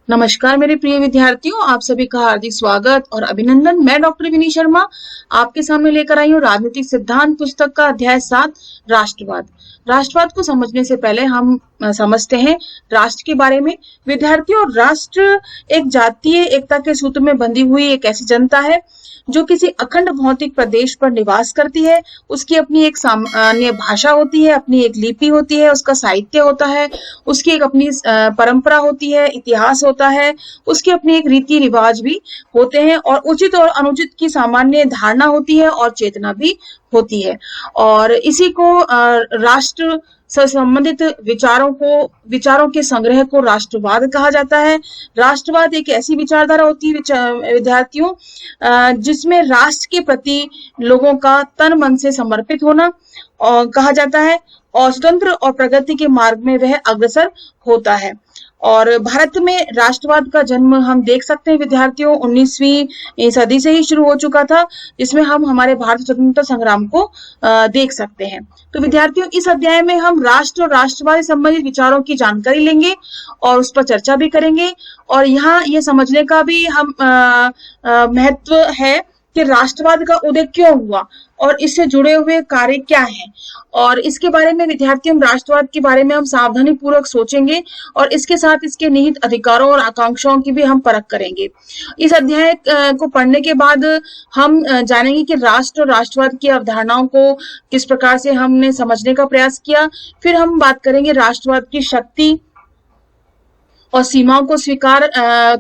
नमस्कार मेरे प्रिय विद्यार्थियों, आप सभी का हार्दिक स्वागत और अभिनंदन। मैं डॉक्टर विनी शर्मा आपके सामने लेकर आई हूँ राजनीतिक सिद्धांत पुस्तक का अध्याय 7 राष्ट्रवाद। राष्ट्रवाद को समझने से पहले हम समझते हैं राष्ट्र के बारे में। विद्यार्थियों, राष्ट्र एक जातीय एकता के सूत्र में बंधी हुई एक ऐसी जनता है जो किसी अखंड भौतिक प्रदेश पर निवास करती है। उसकी अपनी एक सामान्य भाषा होती है, अपनी एक लिपि होती है, उसका साहित्य होता है, उसकी एक अपनी परंपरा होती है, इतिहास होता है, उसके अपने एक रीति रिवाज भी होते हैं और उचित और अनुचित की सामान्य धारणा होती है और चेतना भी होती है। और इसी को राष्ट्र से संबंधित विचारों के संग्रह को राष्ट्रवाद कहा जाता है। राष्ट्रवाद एक ऐसी विचारधारा होती है विद्यार्थियों जिसमें राष्ट्र के प्रति लोगों का तन मन से समर्पित होना और कहा जाता है और स्वतंत्र और प्रगति के मार्ग में वह अग्रसर होता है। और भारत में राष्ट्रवाद का जन्म हम देख सकते हैं विद्यार्थियों 19वीं सदी से ही शुरू हो चुका था, जिसमें हम हमारे भारत स्वतंत्रता संग्राम को देख सकते हैं। तो विद्यार्थियों, इस अध्याय में हम राष्ट्र और राष्ट्रवाद से संबंधित विचारों की जानकारी लेंगे और उस पर चर्चा भी करेंगे। और यहाँ ये समझने का भी हम महत्व है कि राष्ट्रवाद का उदय क्यों हुआ और इससे जुड़े हुए कार्य क्या हैं। और इसके बारे में विद्यार्थियों, राष्ट्रवाद के बारे में हम सावधानी पूर्वक सोचेंगे और इसके साथ इसके निहित अधिकारों और आकांक्षाओं की भी हम परख करेंगे। इस अध्याय को पढ़ने के बाद हम जानेंगे कि राष्ट्र और राष्ट्रवाद की अवधारणाओं को किस प्रकार से हमने समझने का प्रयास किया। फिर हम बात करेंगे राष्ट्रवाद की शक्ति और सीमाओं को स्वीकार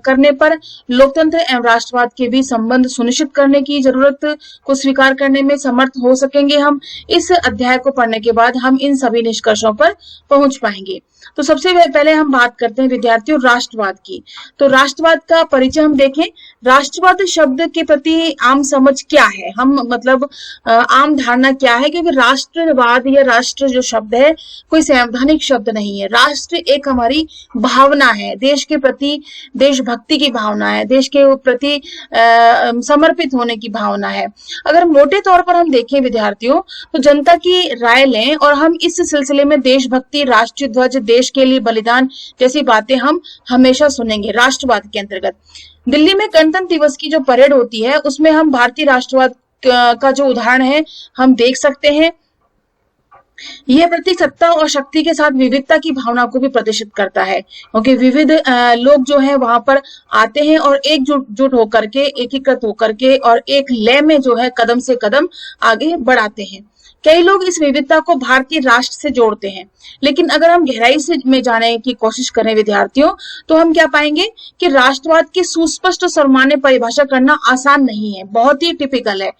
करने पर लोकतंत्र एवं राष्ट्रवाद के बीच संबंध सुनिश्चित करने की जरूरत को स्वीकार करने में समर्थ हो सकेंगे। हम इस अध्याय को पढ़ने के बाद हम इन सभी निष्कर्षों पर पहुंच पाएंगे। तो सबसे पहले हम बात करते हैं विद्यार्थियों राष्ट्रवाद की। तो राष्ट्रवाद का परिचय हम देखें। राष्ट्रवाद शब्द के प्रति आम समझ क्या है, हम मतलब आम धारणा क्या है, क्योंकि राष्ट्रवाद या राष्ट्र जो शब्द है कोई संवैधानिक शब्द नहीं है। राष्ट्र एक हमारी भावना है, देश के प्रति देशभक्ति की भावना है, देश के प्रति समर्पित होने की भावना है। अगर मोटे तौर पर हम देखें विद्यार्थियों, तो जनता की राय लें और हम इस सिलसिले में देशभक्ति, राष्ट्रीय ध्वज, देश के लिए बलिदान जैसी बातें हम हमेशा सुनेंगे। राष्ट्रवाद के अंतर्गत दिल्ली में गणतंत्र दिवस की जो परेड होती है उसमें हम भारतीय राष्ट्रवाद का जो उदाहरण है हम देख सकते हैं। यह प्रतीक सत्ता और शक्ति के साथ विविधता की भावना को भी प्रदर्शित करता है, क्योंकि विविध लोग जो है वहां पर आते हैं और एकजुट होकर के, एकीकृत होकर के और एक लय में जो है कदम से कदम आगे बढ़ाते हैं। कई लोग इस विविधता को भारतीय राष्ट्र से जोड़ते हैं, लेकिन अगर हम गहराई से में जाने की कोशिश करें विद्यार्थियों, तो हम क्या पाएंगे कि राष्ट्रवाद की सुस्पष्ट और सर्वमान्य परिभाषा करना आसान नहीं है, बहुत ही टिपिकल है।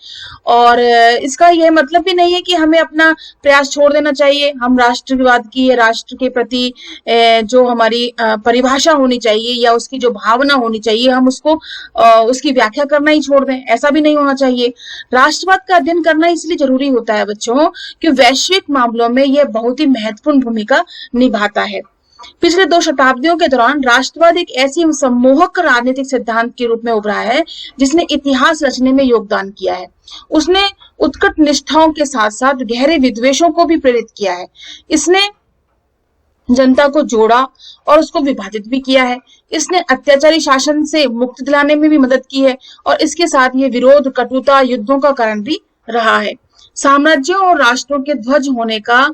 और इसका यह मतलब भी नहीं है कि हमें अपना प्रयास छोड़ देना चाहिए। हम राष्ट्रवाद की, राष्ट्र के प्रति जो हमारी परिभाषा होनी चाहिए या उसकी जो भावना होनी चाहिए, हम उसको उसकी व्याख्या करना ही छोड़ दें, ऐसा भी नहीं होना चाहिए। राष्ट्रवाद का अध्ययन करना इसलिए जरूरी होता है बच्चों कि वैश्विक मामलों में यह बहुत ही महत्वपूर्ण भूमिका निभाता है। पिछले 2 शताब्दियों के दौरान राष्ट्रवाद एक ऐसी सम्मोहक राजनीतिक सिद्धांत के रूप में उभरा है जिसने इतिहास रचने में योगदान किया है। उसने उत्कट निष्ठाओं के साथ साथ गहरे विद्वेषों को भी प्रेरित किया है। इसने जनता को जोड़ा और उसको विभाजित भी किया है। इसने अत्याचारी शासन से मुक्ति दिलाने में भी मदद की है और इसके साथ ये विरोध, कटुता, युद्धों का कारण भी रहा है। साम्राज्यों और राष्ट्रों के ध्वज होने का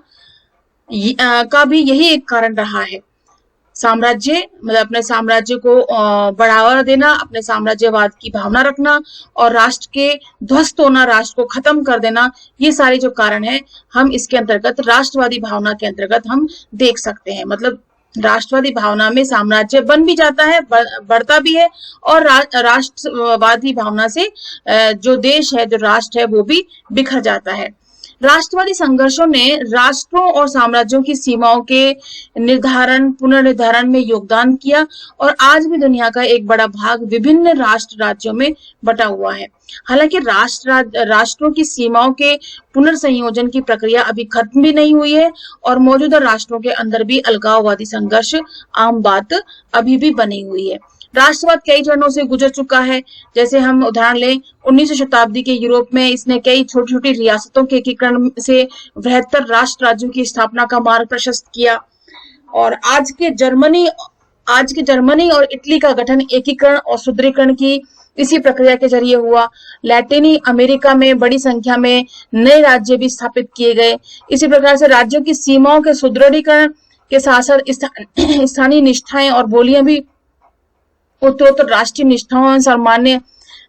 भी यही एक कारण रहा है। साम्राज्य मतलब अपने साम्राज्य को बढ़ावा देना, अपने साम्राज्यवाद की भावना रखना और राष्ट्र के ध्वस्त होना, राष्ट्र को खत्म कर देना, ये सारे जो कारण है हम इसके अंतर्गत राष्ट्रवादी भावना के अंतर्गत हम देख सकते हैं। मतलब राष्ट्रवादी भावना में साम्राज्य बन भी जाता है, बढ़ता भी है और राष्ट्रवादी भावना से जो देश है, जो राष्ट्र है, वो भी बिखर जाता है। राष्ट्रवादी संघर्षों ने राष्ट्रों और साम्राज्यों की सीमाओं के निर्धारण, पुनर्निर्धारण में योगदान किया और आज भी दुनिया का एक बड़ा भाग विभिन्न राष्ट्र राज्यों में बटा हुआ है। हालांकि राष्ट्रों की सीमाओं के पुनर्संयोजन की प्रक्रिया अभी खत्म भी नहीं हुई है और मौजूदा राष्ट्रों के अंदर भी अलगाववादी संघर्ष आम बात अभी भी बनी हुई है। राष्ट्रवाद कई चरणों से गुजर चुका है। जैसे हम उदाहरण लें, 19वीं शताब्दी के यूरोप में इसने कई छोटी छोटी रियासतों के एकीकरण से बृहत्तर राष्ट्र राज्यों की स्थापना का मार्ग प्रशस्त किया और आज के जर्मनी आज के जर्मनी और इटली का गठन एकीकरण और सुदृढ़ीकरण की इसी प्रक्रिया के जरिए हुआ। लैटिनी अमेरिका में बड़ी संख्या में नए राज्य भी स्थापित किए गए। इसी प्रकार से राज्यों की सीमाओं के सुदृढ़ीकरण के साथ साथ स्थानीय निष्ठाएं और बोलियां भी उत्तरोत्तर राष्ट्रीय निष्ठाओं सामान्य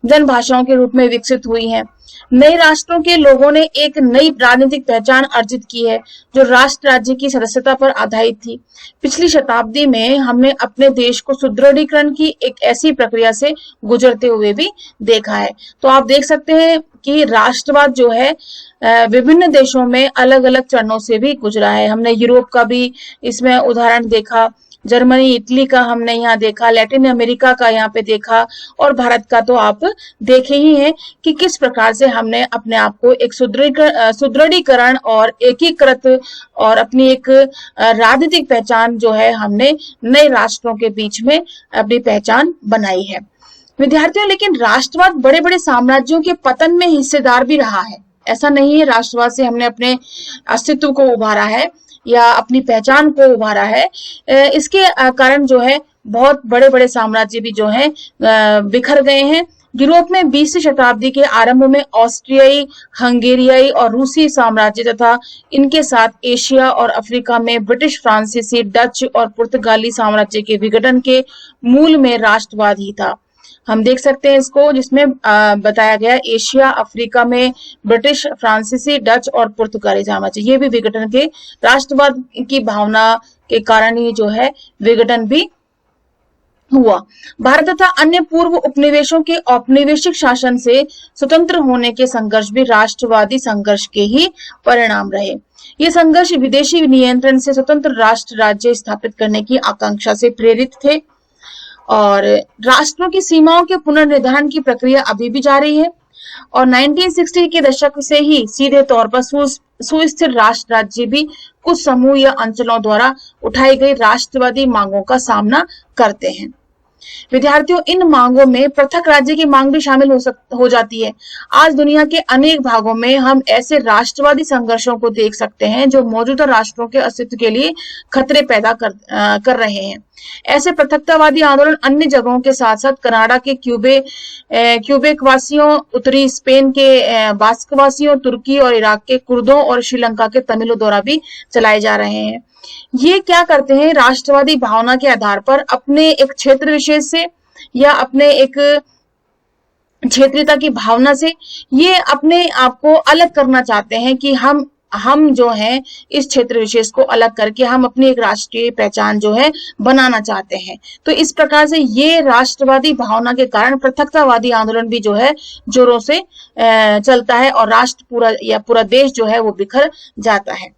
जन भाषाओं के रूप में विकसित हुई हैं। नए राष्ट्रों के लोगों ने एक नई राजनीतिक पहचान अर्जित की है जो राष्ट्र राज्य की सदस्यता पर आधारित थी। पिछली शताब्दी में हमने अपने देश को सुदृढ़ीकरण की एक ऐसी प्रक्रिया से गुजरते हुए भी देखा है। तो आप देख सकते हैं कि राष्ट्रवाद जो है विभिन्न देशों में अलग अलग चरणों से भी गुजरा है। हमने यूरोप का भी इसमें उदाहरण देखा, जर्मनी इटली का हमने यहाँ देखा, लैटिन अमेरिका का यहाँ पे देखा, और भारत का तो आप देखे ही हैं कि किस प्रकार से हमने अपने आप को एक सुदृढ़ीकरण और एकीकृत और अपनी एक राजनीतिक पहचान जो है हमने नए राष्ट्रों के बीच में अपनी पहचान बनाई है। विद्यार्थियों, लेकिन राष्ट्रवाद बड़े बड़े साम्राज्यों के पतन में हिस्सेदार भी रहा है। ऐसा नहीं है राष्ट्रवाद से हमने अपने अस्तित्व को उभारा है या अपनी पहचान को उभारा है। इसके कारण जो है बहुत बड़े बड़े साम्राज्य भी जो है बिखर गए हैं। यूरोप में 20वीं शताब्दी के आरंभ में ऑस्ट्रियाई, हंगेरियाई और रूसी साम्राज्य तथा इनके साथ एशिया और अफ्रीका में ब्रिटिश, फ्रांसीसी, डच और पुर्तगाली साम्राज्य के विघटन के मूल में राष्ट्रवाद ही था। हम देख सकते हैं इसको, जिसमें बताया गया एशिया, अफ्रीका में ब्रिटिश, फ्रांसीसी, डच और पुर्तगाली साम्राज्य, ये भी विघटन के राष्ट्रवाद की भावना के कारण ही जो है विघटन भी हुआ। भारत तथा अन्य पूर्व उपनिवेशों के औपनिवेशिक शासन से स्वतंत्र होने के संघर्ष भी राष्ट्रवादी संघर्ष के ही परिणाम रहे। ये संघर्ष विदेशी नियंत्रण से स्वतंत्र राष्ट्र राज्य स्थापित करने की आकांक्षा से प्रेरित थे और राष्ट्रों की सीमाओं के पुनर्निर्धारण की प्रक्रिया अभी भी जारी है। और 1960 के दशक से ही सीधे तौर पर सुस्थिर राष्ट्र राज्य भी कुछ समूह या अंचलों द्वारा उठाई गई राष्ट्रवादी मांगों का सामना करते हैं। विद्यार्थियों, इन मांगों में पृथक राज्य की मांग भी शामिल हो जाती है। आज दुनिया के अनेक भागों में हम ऐसे राष्ट्रवादी संघर्षों को देख सकते हैं जो मौजूदा राष्ट्रों के अस्तित्व के लिए खतरे पैदा कर रहे हैं। ऐसे पृथकतावादी आंदोलन अन्य जगहों के साथ साथ कनाडा के क्यूबेक वासियों, उत्तरी स्पेन के बास्क वासियों, तुर्की और इराक के कुर्दों और श्रीलंका के तमिलों द्वारा भी चलाए जा रहे हैं। ये क्या करते हैं, राष्ट्रवादी भावना के आधार पर अपने एक क्षेत्र विशेष से या अपने एक क्षेत्रीयता की भावना से ये अपने आप को अलग करना चाहते हैं कि हम जो है इस क्षेत्र विशेष को अलग करके हम अपनी एक राष्ट्रीय पहचान जो है बनाना चाहते हैं। तो इस प्रकार से ये राष्ट्रवादी भावना के कारण पृथकतावादी आंदोलन भी जो है जोरों से चलता है और राष्ट्र पूरा देश जो है वो बिखर जाता है।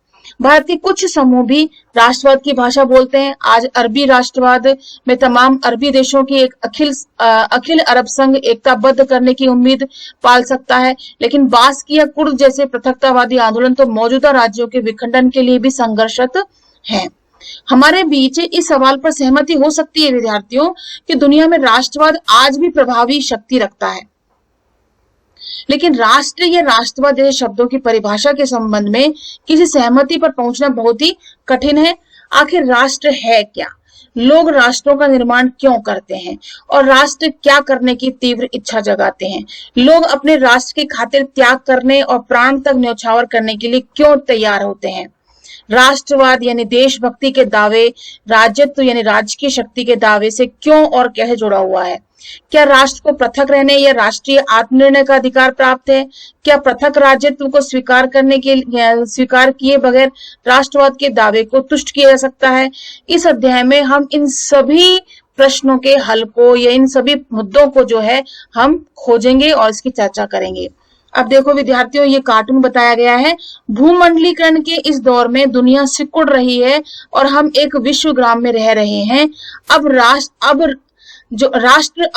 भारत के कुछ समूह भी राष्ट्रवाद की भाषा बोलते हैं। आज अरबी राष्ट्रवाद में तमाम अरबी देशों की एक अखिल अरब संघ एकताबद्ध करने की उम्मीद पाल सकता है, लेकिन बास्क या कुर्द जैसे पृथकतावादी आंदोलन तो मौजूदा राज्यों के विखंडन के लिए भी संघर्षरत हैं। हमारे बीच इस सवाल पर सहमति हो सकती है विद्यार्थियों कि दुनिया में राष्ट्रवाद आज भी प्रभावी शक्ति रखता है, लेकिन राष्ट्र या राष्ट्रवाद जैसे शब्दों की परिभाषा के संबंध में किसी सहमति पर पहुंचना बहुत ही कठिन है। आखिर राष्ट्र है क्या? लोग राष्ट्रों का निर्माण क्यों करते हैं और राष्ट्र क्या करने की तीव्र इच्छा जगाते हैं? लोग अपने राष्ट्र की खातिर त्याग करने और प्राण तक न्यौछावर करने के लिए क्यों तैयार होते हैं? राष्ट्रवाद यानी देशभक्ति के दावे राज्यत्व यानी राज्य की शक्ति के दावे से क्यों और कैसे जुड़ा हुआ है? क्या राष्ट्र को पृथक रहने या राष्ट्रीय आत्मनिर्णय का अधिकार प्राप्त है? क्या पृथक राज्यत्व को स्वीकार किए बगैर राष्ट्रवाद के दावे को तुष्ट किया जा सकता है? इस अध्याय में हम इन सभी प्रश्नों के हल को या इन सभी मुद्दों को जो है हम खोजेंगे और इसकी चर्चा करेंगे। अब देखो विद्यार्थियों, ये कार्टून बताया गया है। भूमंडलीकरण के इस दौर में दुनिया सिकुड़ रही है और हम एक विश्व ग्राम में रह रहे हैं। अब राष्ट्र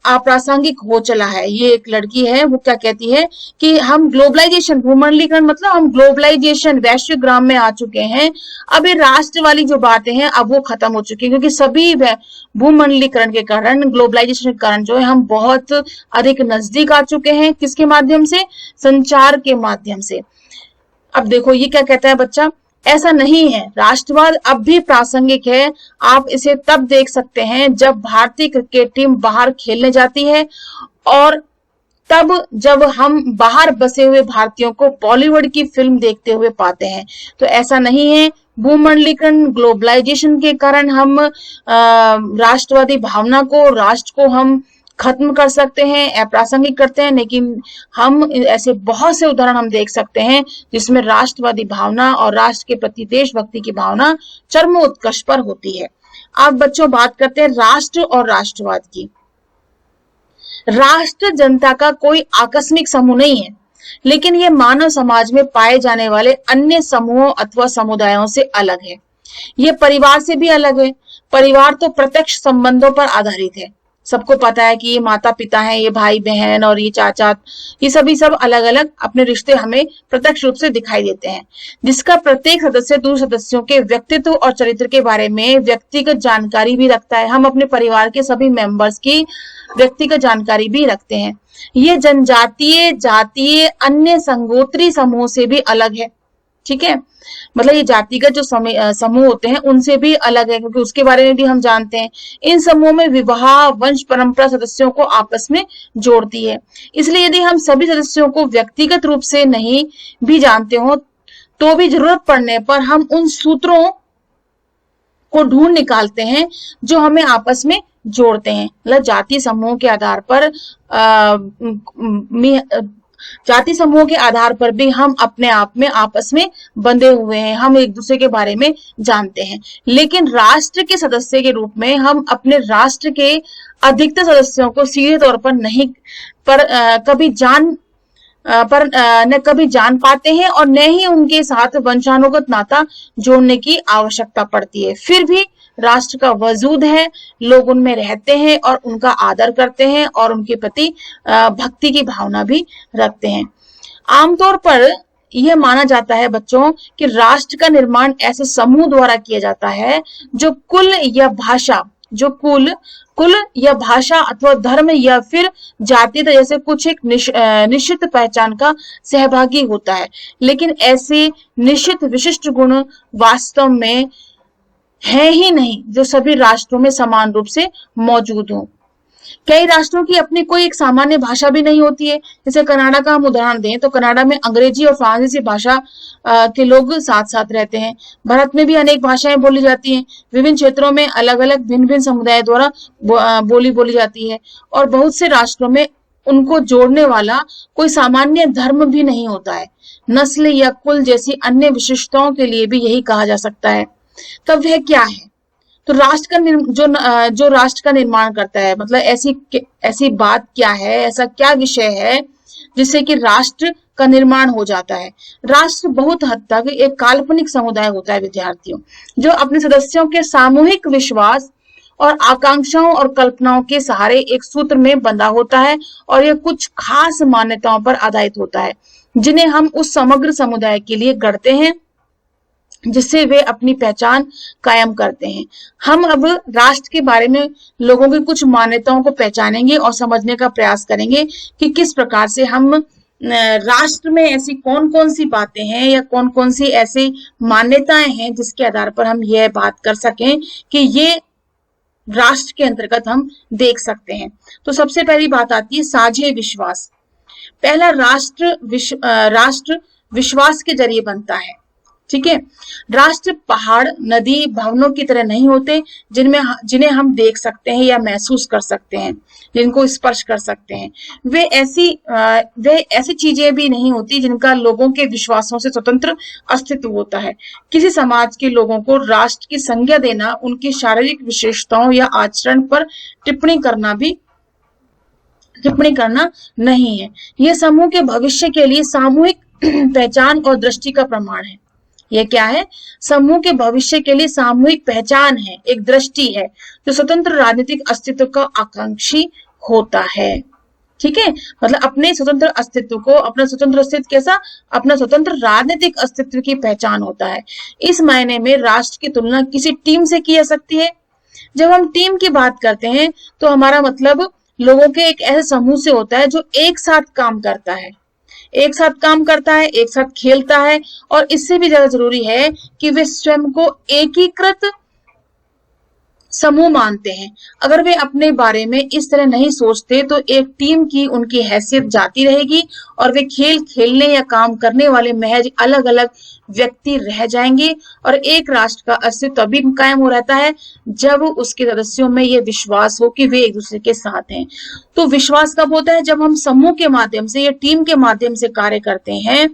अप्रासंगिक हो चला है। ये एक लड़की है, वो क्या कहती है कि हम ग्लोबलाइजेशन, भूमंडलीकरण मतलब हम ग्लोबलाइजेशन वैश्विक ग्राम में आ चुके हैं। अब ये राष्ट्र वाली जो बातें हैं अब वो खत्म हो चुकी है, क्योंकि सभी भूमंडलीकरण के कारण, ग्लोबलाइजेशन के कारण जो है हम बहुत अधिक नजदीक आ चुके हैं। किसके माध्यम से? संचार के माध्यम से। अब देखो ये क्या कहता है बच्चा ऐसा नहीं है। राष्ट्रवाद अब भी प्रासंगिक है। आप इसे तब देख सकते हैं जब भारतीय क्रिकेट टीम बाहर खेलने जाती है, और तब जब हम बाहर बसे हुए भारतीयों को बॉलीवुड की फिल्म देखते हुए पाते हैं। तो ऐसा नहीं है। भूमंडलीकरण, ग्लोबलाइजेशन के कारण हम राष्ट्रवादी भावना को, राष्ट्र को हम खत्म कर सकते हैं, अप्रासंगिक करते हैं, लेकिन हम ऐसे बहुत से उदाहरण हम देख सकते हैं जिसमें राष्ट्रवादी भावना और राष्ट्र के प्रति देशभक्ति की भावना चरमोत्कर्ष पर होती है। अब बच्चों बात करते हैं राष्ट्र और राष्ट्रवाद की। राष्ट्र जनता का कोई आकस्मिक समूह नहीं है, लेकिन यह मानव समाज में पाए जाने वाले अन्य समूहों अथवा समुदायों से अलग है। यह परिवार से भी अलग है। परिवार तो प्रत्यक्ष संबंधों पर आधारित है। सबको पता है कि ये माता पिता हैं, ये भाई बहन और ये चाचा, ये सभी सब अलग अलग अपने रिश्ते हमें प्रत्यक्ष रूप से दिखाई देते हैं, जिसका प्रत्येक सदस्य दूसरे सदस्यों के व्यक्तित्व और चरित्र के बारे में व्यक्तिगत जानकारी भी रखता है। हम अपने परिवार के सभी मेंबर्स की व्यक्तिगत जानकारी भी रखते हैं। ये जनजातीय, जातीय, अन्य संगोत्री समूह से भी अलग है। ठीक है, मतलब ये जातिगत जो समूह होते हैं उनसे भी अलग है, क्योंकि उसके बारे में भी हम जानते हैं। इन समूह में विवाह, वंश परंपरा सदस्यों को आपस में जोड़ती है। इसलिए यदि हम सभी सदस्यों को व्यक्तिगत रूप से नहीं भी जानते हो, तो भी जरूरत पड़ने पर हम उन सूत्रों को ढूंढ निकालते हैं जो हमें आपस में जोड़ते हैं। मतलब जाति समूह के आधार पर जाति समूह के आधार पर भी हम अपने आप में आपस में बंधे हुए हैं, हम एक दूसरे के बारे में जानते हैं। लेकिन राष्ट्र के सदस्य के रूप में हम अपने राष्ट्र के अधिकतर सदस्यों को सीधे तौर पर नहीं न कभी जान पाते हैं, और न ही उनके साथ वंशानुगत नाता जोड़ने की आवश्यकता पड़ती है। फिर भी राष्ट्र का वजूद है, लोग उनमें रहते हैं और उनका आदर करते हैं और उनके प्रति भक्ति की भावना भी रखते हैं। आमतौर पर यह माना जाता है बच्चों कि राष्ट्र का निर्माण ऐसे समूह द्वारा किया जाता है जो कुल या भाषा अथवा धर्म या फिर जातीयता जैसे कुछ एक निश्चित पहचान का सहभागी होता है। लेकिन ऐसे निश्चित विशिष्ट गुण वास्तव में है ही नहीं जो सभी राष्ट्रों में समान रूप से मौजूद हो। कई राष्ट्रों की अपनी कोई एक सामान्य भाषा भी नहीं होती है। जैसे कनाडा का हम उदाहरण दें तो कनाडा में अंग्रेजी और फ्रांसीसी भाषा के लोग साथ साथ रहते हैं। भारत में भी अनेक भाषाएं बोली जाती हैं। विभिन्न क्षेत्रों में अलग अलग भिन्न भिन्न समुदाय द्वारा बोली जाती है, और बहुत से राष्ट्रों में उनको जोड़ने वाला कोई सामान्य धर्म भी नहीं होता है। नस्ल या कुल जैसी अन्य विशिष्टताओं के लिए भी यही कहा जा सकता है। तब वह क्या है? तो राष्ट्र का जो राष्ट्र का निर्माण करता है, मतलब ऐसी बात क्या है, ऐसा क्या विषय है जिससे कि राष्ट्र का निर्माण हो जाता है? राष्ट्र बहुत हद तक एक काल्पनिक समुदाय होता है विद्यार्थियों, जो अपने सदस्यों के सामूहिक विश्वास और आकांक्षाओं और कल्पनाओं के सहारे एक सूत्र में बंधा होता है, और यह कुछ खास मान्यताओं पर आधारित होता है जिन्हें हम उस समग्र समुदाय के लिए गढ़ते हैं, जिससे वे अपनी पहचान कायम करते हैं। हम अब राष्ट्र के बारे में लोगों की कुछ मान्यताओं को पहचानेंगे और समझने का प्रयास करेंगे कि किस प्रकार से हम राष्ट्र में ऐसी कौन कौन सी बातें हैं या कौन कौन सी ऐसी मान्यताएं हैं जिसके आधार पर हम यह बात कर सकें कि ये राष्ट्र के अंतर्गत हम देख सकते हैं। तो सबसे पहली बात आती है साझे विश्वास। पहला राष्ट्र विश्वास के जरिए बनता है। ठीक है, राष्ट्र पहाड़, नदी, भवनों की तरह नहीं होते जिन्हें हम देख सकते हैं या महसूस कर सकते हैं, जिनको स्पर्श कर सकते हैं। वे ऐसी चीजें भी नहीं होती जिनका लोगों के विश्वासों से स्वतंत्र अस्तित्व होता है। किसी समाज के लोगों को राष्ट्र की संज्ञा देना उनकी शारीरिक विशेषताओं या आचरण पर टिप्पणी करना नहीं है। यह समूह के भविष्य के लिए सामूहिक पहचान और दृष्टि का प्रमाण है। यह क्या है? समूह के भविष्य के लिए सामूहिक पहचान है, एक दृष्टि है जो स्वतंत्र राजनीतिक अस्तित्व का आकांक्षी होता है। ठीक है, मतलब अपने स्वतंत्र अस्तित्व को, अपना स्वतंत्र अस्तित्व कैसा? अपना स्वतंत्र राजनीतिक अस्तित्व की पहचान होता है। इस मायने में राष्ट्र की तुलना किसी टीम से की जा सकती है। जब हम टीम की बात करते हैं तो हमारा मतलब लोगों के एक ऐसे समूह से होता है जो एक साथ काम करता है, एक साथ काम करता है, एक साथ खेलता है, और इससे भी ज्यादा जरूरी है कि वे स्वयं को एकीकृत समूह मानते हैं। अगर वे अपने बारे में इस तरह नहीं सोचते तो एक टीम की उनकी हैसियत जाती रहेगी और वे खेल खेलने या काम करने वाले महज अलग अलग व्यक्ति रह जाएंगे। और एक राष्ट्र का अस्तित्व तभी कायम हो रहता है जब उसके सदस्यों में यह विश्वास हो कि वे एक दूसरे के साथ हैं। तो विश्वास कब होता है? जब हम समूह के माध्यम से या टीम के माध्यम से कार्य करते हैं,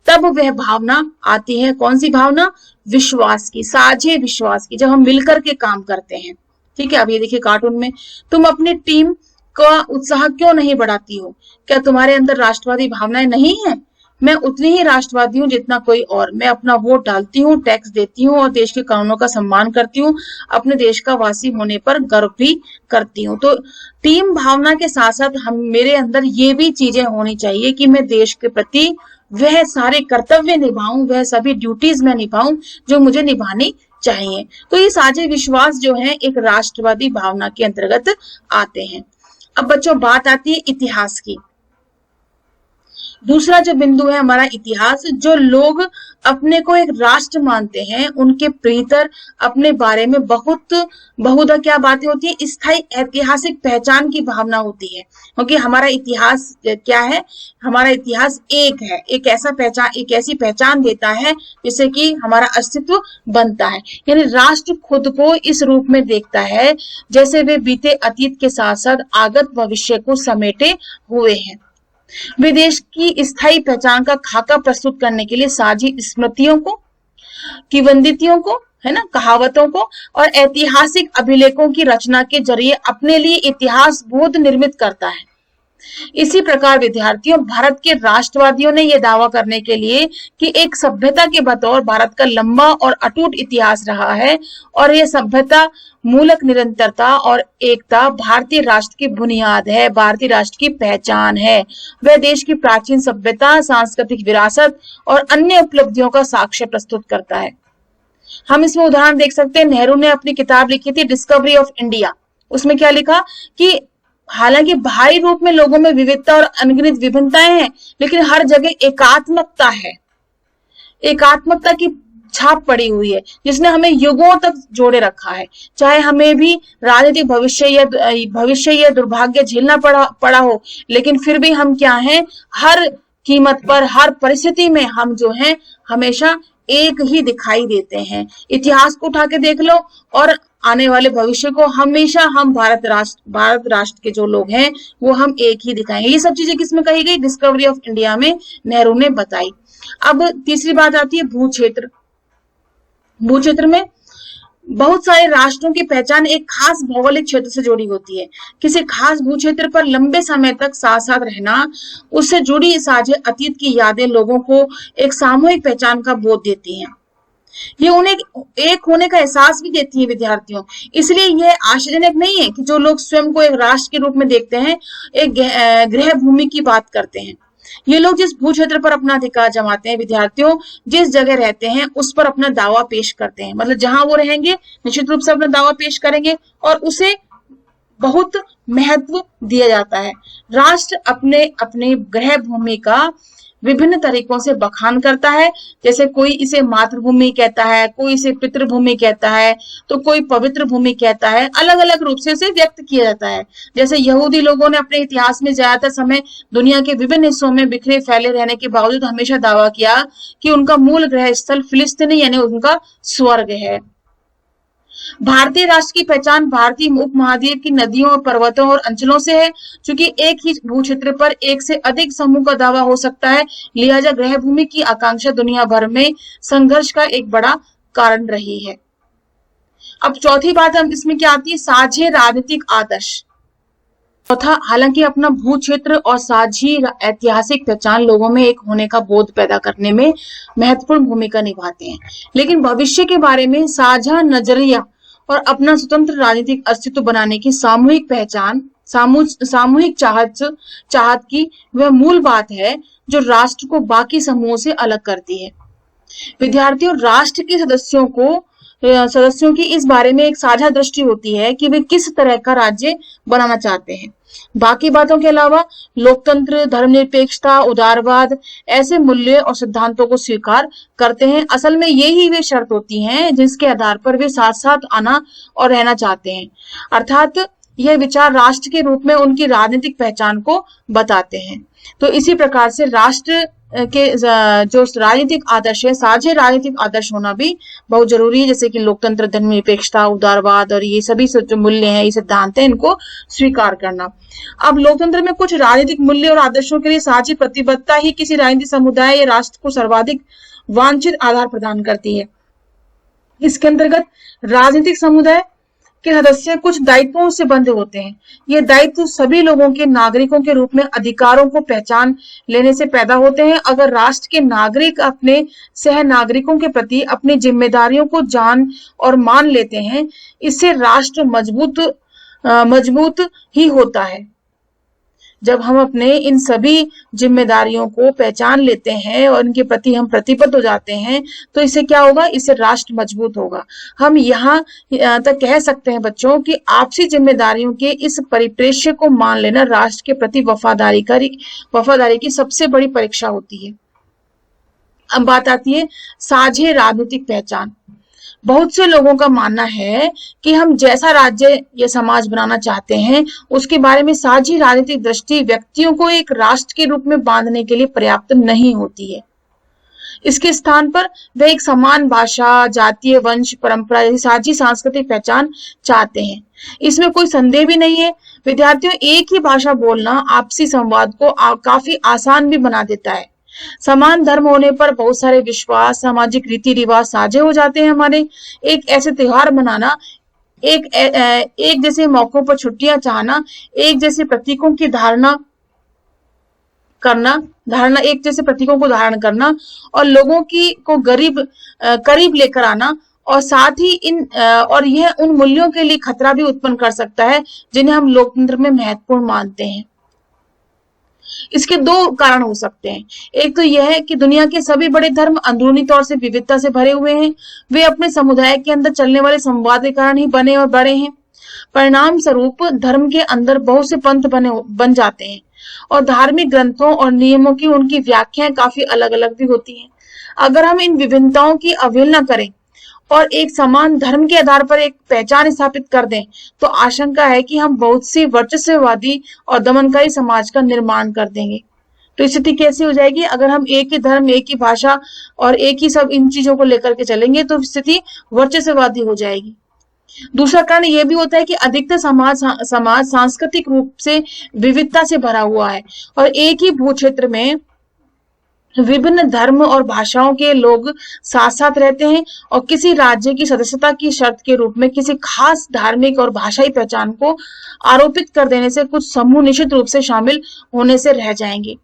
तब वह भावना आती है। कौन सी भावना? विश्वास की, साझे विश्वास की, जब हम मिलकर के काम करते हैं। ठीक है, अब ये देखिए कार्टून में, तुम अपनी टीम का उत्साह क्यों नहीं बढ़ाती हो? क्या तुम्हारे अंदर राष्ट्रवादी भावनाएं नहीं है? मैं उतनी ही राष्ट्रवादी हूँ जितना कोई और। मैं अपना वोट डालती हूँ, टैक्स देती हूँ और देश के कानूनों का सम्मान करती हूँ। अपने देश का वासी होने पर गर्व भी करती हूँ। तो टीम भावना के साथ साथ हम मेरे अंदर ये भी चीजें होनी चाहिए कि मैं देश के प्रति वह सारे कर्तव्य निभाऊं, वह सभी ड्यूटीज में निभाऊं जो मुझे निभानी चाहिए। तो ये साझे विश्वास जो है एक राष्ट्रवादी भावना के अंतर्गत आते हैं। अब बच्चों बात आती है इतिहास की। दूसरा जो बिंदु है हमारा इतिहास। जो लोग अपने को एक राष्ट्र मानते हैं उनके भीतर अपने बारे में बहुधा क्या बातें होती है? स्थायी ऐतिहासिक पहचान की भावना होती है। क्योंकि हमारा इतिहास क्या है? हमारा इतिहास एक है, एक ऐसी पहचान देता है जिससे कि हमारा अस्तित्व बनता है। यानी राष्ट्र खुद को इस रूप में देखता है जैसे वे बीते अतीत के साथ साथ आगत भविष्य को समेटे हुए हैं। वे देश की स्थायी पहचान का खाका प्रस्तुत करने के लिए साझी स्मृतियों को, किंवदंतियों को, है ना, कहावतों को और ऐतिहासिक अभिलेखों की रचना के जरिए अपने लिए इतिहास बोध निर्मित करता है। इसी प्रकार विद्यार्थियों, भारत के राष्ट्रवादियों ने यह दावा करने के लिए कि एक सभ्यता के बतौर भारत का लंबा और अटूट इतिहास रहा है और यह सभ्यता मूलक निरंतरता और एकता भारतीय राष्ट्र की बुनियाद है, भारतीय राष्ट्र की पहचान है। वह देश की प्राचीन सभ्यता, सांस्कृतिक विरासत और अन्य उपलब्धियों का साक्ष्य प्रस्तुत करता है। हम इसमें उदाहरण देख सकते हैं, नेहरू ने अपनी किताब लिखी थी डिस्कवरी ऑफ इंडिया। उसमें क्या लिखा कि हालांकि बाहरी रूप में लोगों में विविधता और अनगिनत विभिन्नताएं हैं, लेकिन हर जगह एकात्मकता है, एकात्मकता की छाप पड़ी हुई है जिसने हमें युगों तक जोड़े रखा है। चाहे हमें भी राजनीतिक भविष्य या दुर्भाग्य झेलना पड़ा हो, लेकिन फिर भी हम क्या हैं? हर कीमत पर, हर परिस्थिति में हम जो हैं हमेशा एक ही दिखाई देते हैं। इतिहास को उठा के देख लो और आने वाले भविष्य को हमेशा हम भारत राष्ट्र के जो लोग हैं वो हम एक ही दिखाएंगे। ये सब चीजें किसमें कही गई? डिस्कवरी ऑफ इंडिया में नेहरू ने बताई। अब तीसरी बात आती है भूक्षेत्र। भूक्षेत्र में बहुत सारे राष्ट्रों की पहचान एक खास भौगोलिक क्षेत्र से जुड़ी होती है। किसी खास भूक्षेत्र पर लंबे समय तक साथ साथ रहना, उससे जुड़ी साझे अतीत की यादें लोगों को एक सामूहिक पहचान का बोध देती हैं। ये उन्हें एक होने का एहसास भी देती है विद्यार्थियों। इसलिए यह आश्चर्यजनक नहीं है कि जो लोग स्वयं को एक राष्ट्र के रूप में देखते हैं, एक गृह भूमि की बात करते हैं। ये लोग जिस भूक्षेत्र पर अपना अधिकार जमाते हैं, विद्यार्थियों जिस जगह रहते हैं उस पर अपना दावा पेश करते हैं। मतलब जहां वो रहेंगे निश्चित रूप से अपना दावा पेश करेंगे और उसे बहुत महत्व दिया जाता है। राष्ट्र अपने अपने गृह भूमि का विभिन्न तरीकों से बखान करता है। जैसे कोई इसे मातृभूमि कहता है, कोई इसे पितृभूमि कहता है, तो कोई पवित्र भूमि कहता है। अलग अलग रूप से इसे व्यक्त किया जाता है। जैसे यहूदी लोगों ने अपने इतिहास में ज्यादातर समय दुनिया के विभिन्न हिस्सों में बिखरे फैले रहने के बावजूद हमेशा दावा किया कि उनका मूल गृह स्थल फिलिस्तीन यानी उनका स्वर्ग है। भारतीय राष्ट्र की पहचान भारतीय उपमहाद्वीप की नदियों, पर्वतों और अंचलों से है। चूंकि एक ही भूक्षेत्र पर एक से अधिक समूह का दावा हो सकता है, लिहाजा गृह भूमि की आकांक्षा दुनिया भर में संघर्ष का एक बड़ा कारण रही है। अब चौथी बात हम इसमें क्या आती है? साझे राजनीतिक आदर्श। चौथा, हालांकि अपना भूक्षेत्र और साझी ऐतिहासिक पहचान लोगों में एक होने का बोध पैदा करने में महत्वपूर्ण भूमिका निभाते हैं, लेकिन भविष्य के बारे में साझा नजरिया और अपना स्वतंत्र राजनीतिक अस्तित्व बनाने की सामूहिक पहचान, सामूहिक चाहत की वह मूल बात है जो राष्ट्र को बाकी समूहों से अलग करती है। विद्यार्थियों, राष्ट्र के सदस्यों को सदस्यों की इस बारे में एक साझा दृष्टि होती है कि वे किस तरह का राज्य बनाना चाहते हैं। बाकी बातों के अलावा लोकतंत्र, धर्मनिरपेक्षता, उदारवाद ऐसे मूल्य और सिद्धांतों को स्वीकार करते हैं। असल में यही वे शर्त होती हैं जिसके आधार पर वे साथ साथ आना और रहना चाहते हैं। अर्थात यह विचार राष्ट्र के रूप में उनकी राजनीतिक पहचान को बताते हैं। तो इसी प्रकार से राष्ट्र के जो राजनीतिक आदर्श है, साझे राजनीतिक आदर्श होना भी बहुत जरूरी है, जैसे कि लोकतंत्र, धर्मनिरपेक्षता, उदारवाद और ये सभी जो मूल्य हैं, ये सिद्धांत हैं, इनको स्वीकार करना। अब लोकतंत्र में कुछ राजनीतिक मूल्य और आदर्शों के लिए साझी प्रतिबद्धता ही किसी राजनीतिक समुदाय या राष्ट्र को सर्वाधिक वांछित आधार प्रदान करती है। इसके अंतर्गत राजनीतिक समुदाय के सदस्य कुछ दायित्वों से बंधे होते हैं। ये दायित्व सभी लोगों के नागरिकों के रूप में अधिकारों को पहचान लेने से पैदा होते हैं। अगर राष्ट्र के नागरिक अपने सह नागरिकों के प्रति अपनी जिम्मेदारियों को जान और मान लेते हैं, इससे राष्ट्र मजबूत ही होता है। जब हम अपने इन सभी जिम्मेदारियों को पहचान लेते हैं और इनके प्रति हम प्रतिबद्ध हो जाते हैं, तो इससे क्या होगा? इससे राष्ट्र मजबूत होगा। हम यहाँ तक कह सकते हैं बच्चों कि आपसी जिम्मेदारियों के इस परिप्रेक्ष्य को मान लेना राष्ट्र के प्रति वफादारी की सबसे बड़ी परीक्षा होती है। अब बात आती है साझे राजनीतिक पहचान। बहुत से लोगों का मानना है कि हम जैसा राज्य या समाज बनाना चाहते हैं, उसके बारे में साझी राजनीतिक दृष्टि व्यक्तियों को एक राष्ट्र के रूप में बांधने के लिए पर्याप्त नहीं होती है। इसके स्थान पर वे एक समान भाषा, जातीय, वंश, परंपरा जैसी साझी सांस्कृतिक पहचान चाहते हैं। इसमें कोई संदेह भी नहीं है। विद्यार्थियों, एक ही भाषा बोलना आपसी संवाद को काफी आसान भी बना देता है। समान धर्म होने पर बहुत सारे विश्वास, सामाजिक रीति रिवाज साझे हो जाते हैं हमारे। एक ऐसे त्योहार मनाना, एक जैसे मौकों पर छुट्टियां चाहना, एक जैसे प्रतीकों की एक जैसे प्रतीकों को धारण करना और लोगों को करीब लेकर आना, और साथ ही यह उन मूल्यों के लिए खतरा भी उत्पन्न कर सकता है जिन्हें हम लोकतंत्र में महत्वपूर्ण मानते हैं। इसके दो कारण हो सकते हैं। एक तो यह है कि दुनिया के सभी बड़े धर्म अंदरूनी तौर से विविधता से भरे हुए हैं। वे अपने समुदाय के अंदर चलने वाले संवाद के कारण ही बने और बड़े हैं। परिणाम स्वरूप धर्म के अंदर बहुत से पंथ बन जाते हैं और धार्मिक ग्रंथों और नियमों की उनकी व्याख्याएं काफी अलग अलग भी होती हैं। अगर हम इन विभिन्नताओं की अवहेलना करें और एक समान धर्म के आधार पर एक पहचान स्थापित कर दें, तो आशंका है कि हम बहुत सी वर्चस्ववादी और दमनकारी समाज का निर्माण कर देंगे। तो स्थिति कैसी हो जाएगी? अगर हम एक ही धर्म, एक ही भाषा और एक ही सब इन चीजों को लेकर के चलेंगे तो स्थिति वर्चस्ववादी हो जाएगी। दूसरा कारण यह भी होता है कि अधिकतर समाज सांस्कृतिक रूप से विविधता से भरा हुआ है और एक ही भूक्षेत्र में विभिन्न धर्म और भाषाओं के लोग साथ साथ रहते हैं और किसी राज्य की सदस्यता की शर्त के रूप में किसी खास धार्मिक और भाषाई पहचान को आरोपित कर देने से कुछ समूह निश्चित रूप से शामिल होने से रह जाएंगे।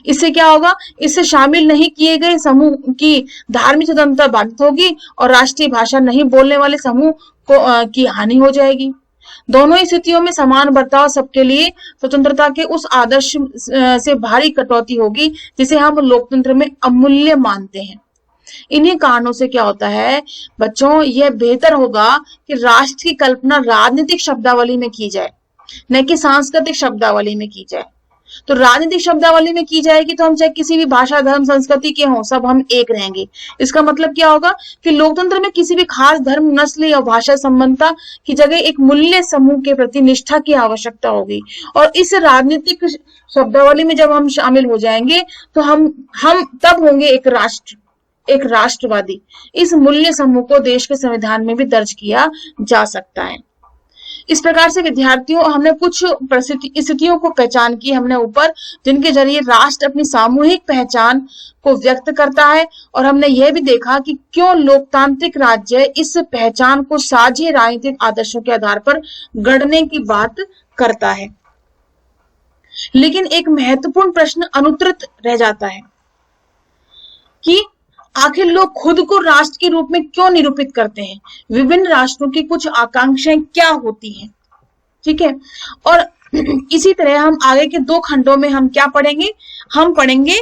इससे क्या होगा? इससे शामिल नहीं किए गए समूह की धार्मिक स्वतंत्रता बाधित होगी और राष्ट्रीय भाषा नहीं बोलने वाले समूह की हानि हो जाएगी। दोनों ही स्थितियों में समान बर्ताव सबके लिए स्वतंत्रता के उस आदर्श से भारी कटौती होगी जिसे हम लोकतंत्र में अमूल्य मानते हैं। इन्हीं कारणों से क्या होता है बच्चों, यह बेहतर होगा कि राष्ट्र की कल्पना राजनीतिक शब्दावली में की जाए, न कि सांस्कृतिक शब्दावली में की जाए। तो राजनीतिक शब्दावली में की जाएगी तो हम चाहे किसी भी भाषा, धर्म, संस्कृति के हों, सब हम एक रहेंगे। इसका मतलब क्या होगा कि लोकतंत्र में किसी भी खास धर्म, नस्ल या भाषा संबंधता की जगह एक मूल्य समूह के प्रति निष्ठा की आवश्यकता होगी। और इस राजनीतिक शब्दावली में जब हम शामिल हो जाएंगे तो हम तब होंगे एक राष्ट्रवादी। इस मूल्य समूह को देश के संविधान में भी दर्ज किया जा सकता है। इस प्रकार से विद्यार्थियों, हमने कुछ स्थितियों को पहचान की हमने ऊपर, जिनके जरिए राष्ट्र अपनी सामूहिक पहचान को व्यक्त करता है, और हमने यह भी देखा कि क्यों लोकतांत्रिक राज्य इस पहचान को साझे राजनीतिक आदर्शों के आधार पर गढ़ने की बात करता है। लेकिन एक महत्वपूर्ण प्रश्न अनुत्तरित रह जाता है कि आखिर लोग खुद को राष्ट्र के रूप में क्यों निरूपित करते हैं? विभिन्न राष्ट्रों की कुछ आकांक्षाएं क्या होती हैं? ठीक है, और इसी तरह हम आगे के 2 खंडों में हम क्या पढ़ेंगे? हम पढ़ेंगे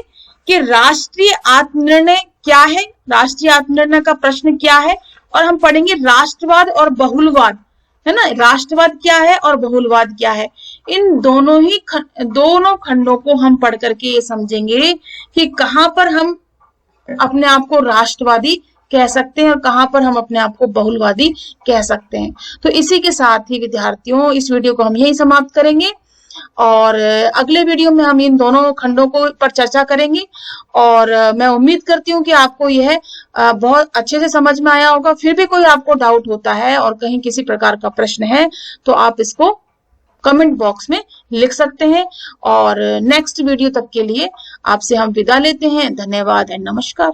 कि राष्ट्रीय आत्मनिर्णय क्या है, राष्ट्रीय आत्मनिर्णय का प्रश्न क्या है, और हम पढ़ेंगे राष्ट्रवाद और बहुलवाद, है ना। राष्ट्रवाद क्या है और बहुलवाद क्या है, इन दोनों खंडों को हम पढ़ करके ये समझेंगे कि कहां पर हम अपने आप को राष्ट्रवादी कह सकते हैं और कहां पर हम अपने आप को बहुलवादी कह सकते हैं। तो इसी के साथ ही विद्यार्थियों इस वीडियो को हम यही समाप्त करेंगे और अगले वीडियो में हम इन दोनों खंडों को पर चर्चा करेंगे। और मैं उम्मीद करती हूँ कि आपको यह बहुत अच्छे से समझ में आया होगा। फिर भी कोई आपको डाउट होता है और कहीं किसी प्रकार का प्रश्न है तो आप इसको कमेंट बॉक्स में लिख सकते हैं। और नेक्स्ट वीडियो तक के लिए आपसे हम विदा लेते हैं। धन्यवाद एंड नमस्कार।